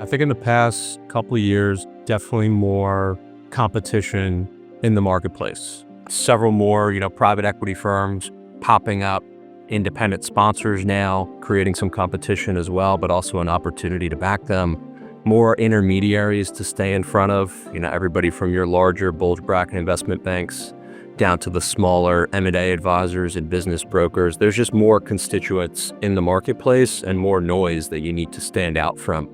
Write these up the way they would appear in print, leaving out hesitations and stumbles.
I think in the past couple of years, definitely more competition in the marketplace. Several more, private equity firms popping up, independent sponsors now, creating some competition as well, but also an opportunity to back them. More intermediaries to stay in front of, everybody from your larger bulge bracket investment banks down to the smaller M&A advisors and business brokers. There's just more constituents in the marketplace and more noise that you need to stand out from.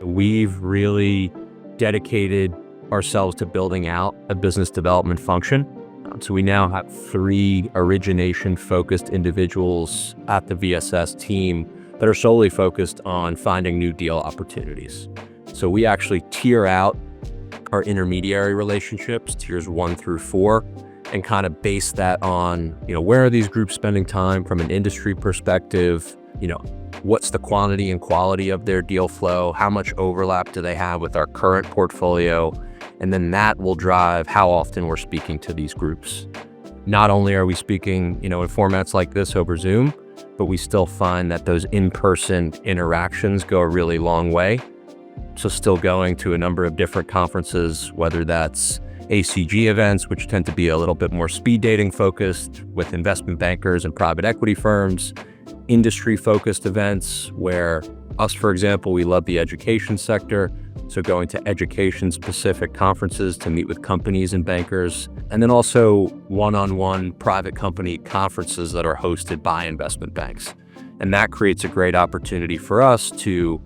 We've really dedicated ourselves to building out a business development function. So we now have 3 origination-focused individuals at the VSS team that are solely focused on finding new deal opportunities. So we actually tier out our intermediary relationships, tiers 1 through 4, and kind of base that on, where are these groups spending time from an industry perspective, what's the quantity and quality of their deal flow, how much overlap do they have with our current portfolio, and then that will drive how often we're speaking to these groups. Not only are we speaking, in formats like this over Zoom, but we still find that those in-person interactions go a really long way. So still going to a number of different conferences, whether that's ACG events, which tend to be a little bit more speed dating focused with investment bankers and private equity firms, industry focused events where us, for example, we love the education sector. So going to education specific conferences to meet with companies and bankers, and then also one-on-one private company conferences that are hosted by investment banks. And that creates a great opportunity for us to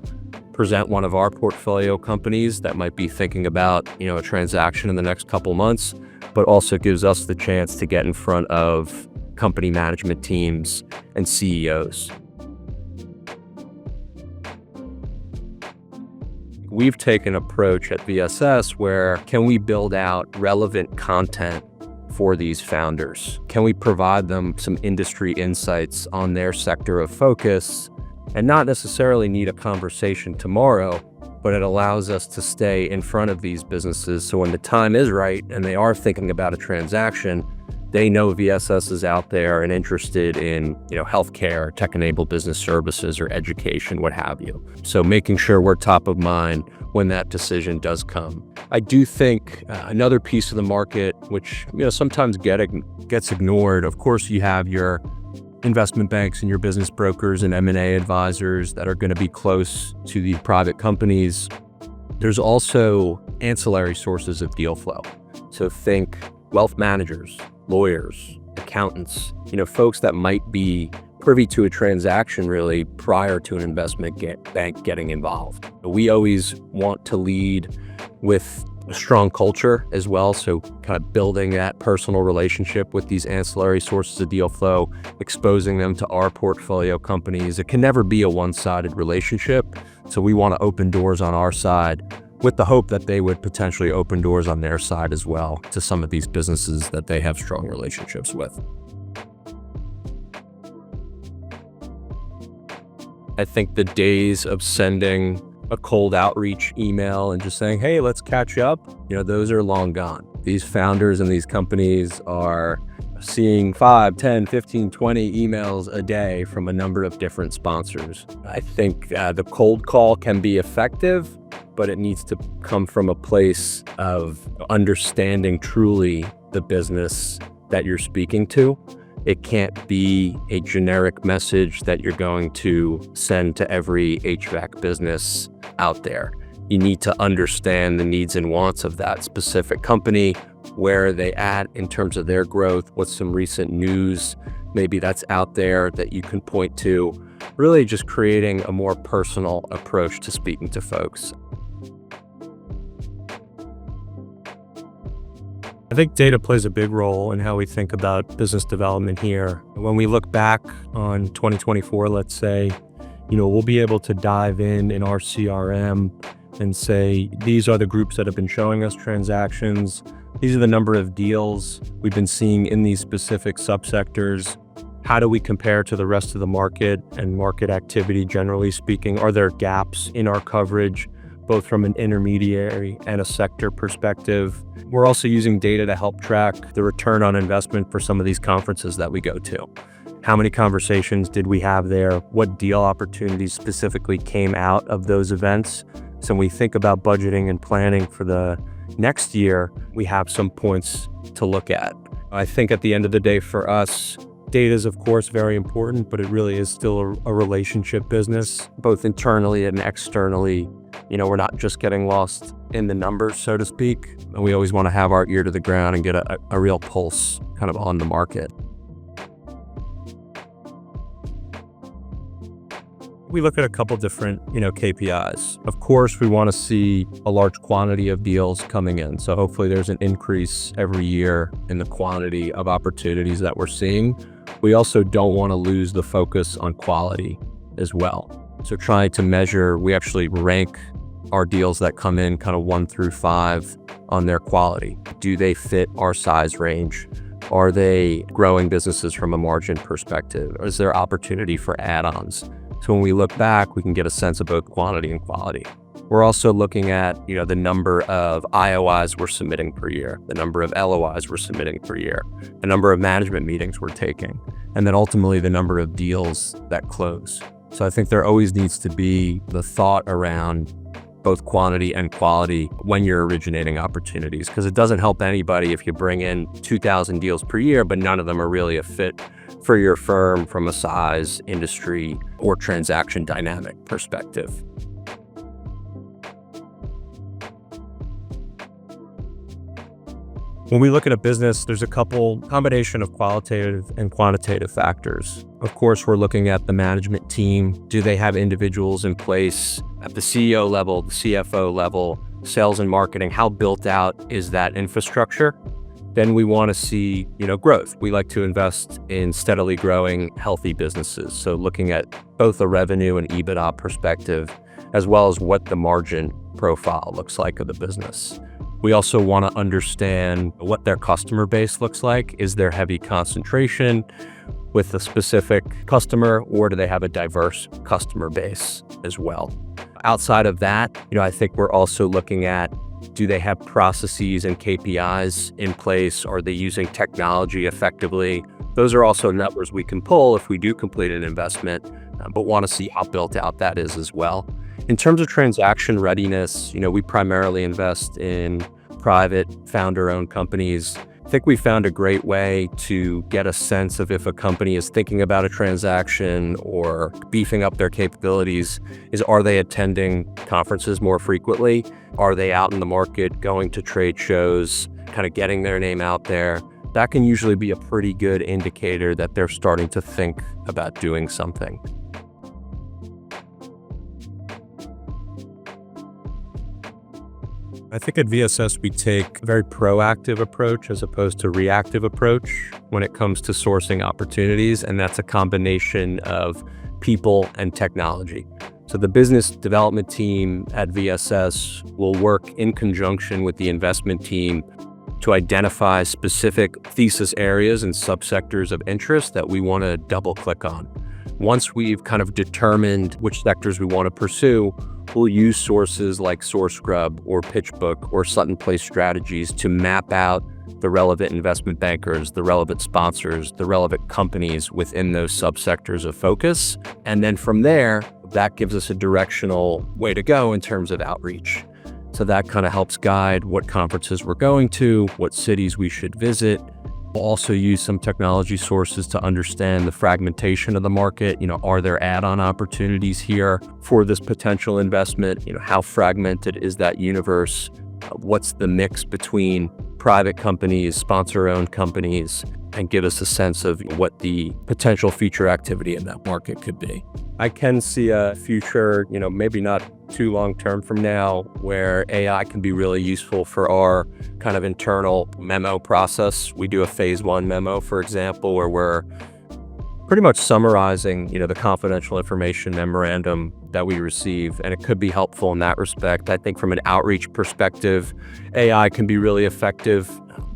present one of our portfolio companies that might be thinking about, a transaction in the next couple months, but also gives us the chance to get in front of company management teams and CEOs. We've taken an approach at VSS where can we build out relevant content for these founders? Can we provide them some industry insights on their sector of focus and not necessarily need a conversation tomorrow, but it allows us to stay in front of these businesses. So when the time is right and they are thinking about a transaction, they know VSS is out there and interested in, healthcare, tech-enabled business services or education, what have you. So making sure we're top of mind when that decision does come. I do think another piece of the market, which sometimes gets ignored. Of course, you have your investment banks and your business brokers and M&A advisors that are going to be close to these private companies. There's also ancillary sources of deal flow. So think wealth managers, lawyers, accountants, folks that might be privy to a transaction really prior to an investment bank getting involved. We always want to lead with a strong culture as well. So kind of building that personal relationship with these ancillary sources of deal flow, exposing them to our portfolio companies. It can never be a one-sided relationship. So we want to open doors on our side with the hope that they would potentially open doors on their side as well to some of these businesses that they have strong relationships with. I think the days of sending a cold outreach email and just saying, hey, let's catch up, those are long gone. These founders and these companies are seeing 5, 10, 15, 20 emails a day from a number of different sponsors. I think the cold call can be effective, but it needs to come from a place of understanding truly the business that you're speaking to. It can't be a generic message that you're going to send to every HVAC business out there. You need to understand the needs and wants of that specific company. Where are they at in terms of their growth? What's some recent news maybe that's out there that you can point to? Really just creating a more personal approach to speaking to folks. I think data plays a big role in how we think about business development here. When we look back on 2024, let's say, we'll be able to dive in our CRM and say, these are the groups that have been showing us transactions. These are the number of deals we've been seeing in these specific subsectors. How do we compare to the rest of the market and market activity, generally speaking? Are there gaps in our coverage, both from an intermediary and a sector perspective? We're also using data to help track the return on investment for some of these conferences that we go to. How many conversations did we have there? What deal opportunities specifically came out of those events? So when we think about budgeting and planning for the next year, we have some points to look at. I think at the end of the day for us, data is of course very important, but it really is still a relationship business, both internally and externally. We're not just getting lost in the numbers, so to speak. And we always want to have our ear to the ground and get a real pulse kind of on the market. We look at a couple different, KPIs. Of course, we want to see a large quantity of deals coming in. So hopefully there's an increase every year in the quantity of opportunities that we're seeing. We also don't want to lose the focus on quality as well. So trying to measure, we actually rank our deals that come in kind of 1 through 5 on their quality. Do they fit our size range? Are they growing businesses from a margin perspective? Is there opportunity for add-ons? So when we look back, we can get a sense of both quantity and quality. We're also looking at, the number of IOIs we're submitting per year, the number of LOIs we're submitting per year, the number of management meetings we're taking, and then ultimately the number of deals that close. So I think there always needs to be the thought around both quantity and quality when you're originating opportunities, because it doesn't help anybody if you bring in 2,000 deals per year, but none of them are really a fit for your firm from a size, industry, or transaction dynamic perspective. When we look at a business, there's a combination of qualitative and quantitative factors. Of course, we're looking at the management team. Do they have individuals in place at the CEO level, the CFO level, sales and marketing? How built out is that infrastructure? Then we want to see, growth. We like to invest in steadily growing healthy businesses. So looking at both a revenue and EBITDA perspective, as well as what the margin profile looks like of the business. We also want to understand what their customer base looks like. Is there heavy concentration with a specific customer, or do they have a diverse customer base as well? Outside of that, I think we're also looking at, do they have processes and KPIs in place? Are they using technology effectively? Those are also numbers we can pull if we do complete an investment, but want to see how built out that is as well. In terms of transaction readiness, we primarily invest in private founder-owned companies. I think we found a great way to get a sense of if a company is thinking about a transaction or beefing up their capabilities is, are they attending conferences more frequently? Are they out in the market, going to trade shows, kind of getting their name out there? That can usually be a pretty good indicator that they're starting to think about doing something. I think at VSS, we take a very proactive approach as opposed to reactive approach when it comes to sourcing opportunities, and that's a combination of people and technology. So the business development team at VSS will work in conjunction with the investment team to identify specific thesis areas and subsectors of interest that we want to double click on. Once we've kind of determined which sectors we want to pursue, we'll use sources like Sourcescrub or PitchBook or Sutton Place Strategies to map out the relevant investment bankers, the relevant sponsors, the relevant companies within those subsectors of focus. And then from there, that gives us a directional way to go in terms of outreach. So that kind of helps guide what conferences we're going to, what cities we should visit. We'll also use some technology sources to understand the fragmentation of the market. Are there add-on opportunities here for this potential investment? How fragmented is that universe? What's the mix between private companies, sponsor-owned companies, and give us a sense of what the potential future activity in that market could be. I can see a future, maybe not too long term from now, where AI can be really useful for our kind of internal memo process. We do a phase 1 memo, for example, where we're pretty much summarizing, the confidential information memorandum that we receive, and it could be helpful in that respect. I think from an outreach perspective, AI can be really effective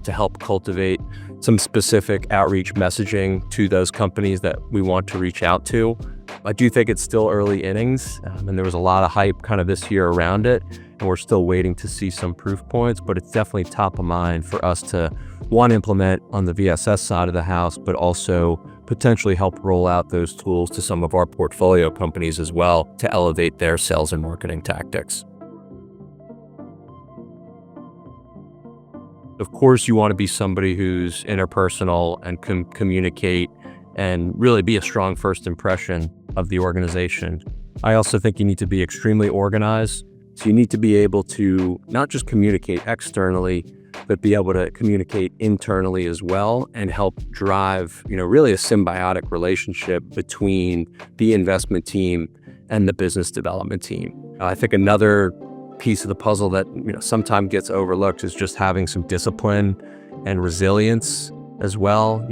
to help cultivate some specific outreach messaging to those companies that we want to reach out to. I do think it's still early innings, and there was a lot of hype kind of this year around it, and we're still waiting to see some proof points, but it's definitely top of mind for us to, one, implement on the VSS side of the house, but also potentially help roll out those tools to some of our portfolio companies as well to elevate their sales and marketing tactics. Of course, you want to be somebody who's interpersonal and can communicate and really be a strong first impression of the organization. I also think you need to be extremely organized. So you need to be able to not just communicate externally, but be able to communicate internally as well and help drive, really a symbiotic relationship between the investment team and the business development team. I think another piece of the puzzle that sometimes gets overlooked is just having some discipline and resilience as well.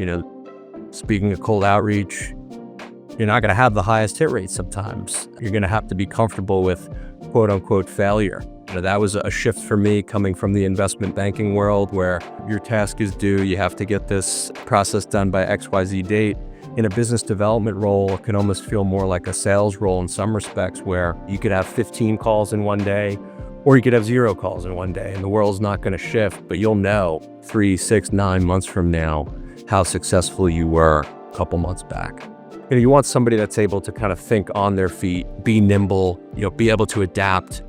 Speaking of cold outreach, you're not going to have the highest hit rate sometimes. You're going to have to be comfortable with quote unquote failure. That was a shift for me coming from the investment banking world where your task is due. You have to get this process done by XYZ date. In a business development role, it can almost feel more like a sales role in some respects where you could have 15 calls in one day or you could have 0 calls in one day and the world's not going to shift, but you'll know 3, 6, 9 months from now how successful you were a couple months back. You want somebody that's able to kind of think on their feet, be nimble, be able to adapt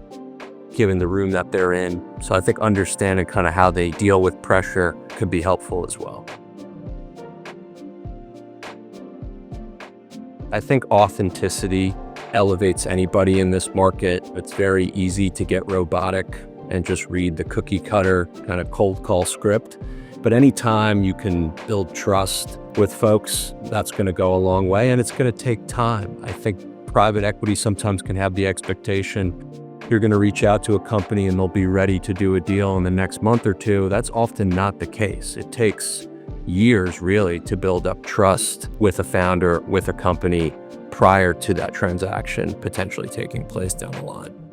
given the room that they're in. So I think understanding kind of how they deal with pressure could be helpful as well. I think authenticity elevates anybody in this market. It's very easy to get robotic and just read the cookie cutter kind of cold call script. But anytime you can build trust with folks, that's going to go a long way, and it's going to take time. I think private equity sometimes can have the expectation you're going to reach out to a company and they'll be ready to do a deal in the next month or two. That's often not the case. It takes years really to build up trust with a founder, with a company prior to that transaction potentially taking place down the line.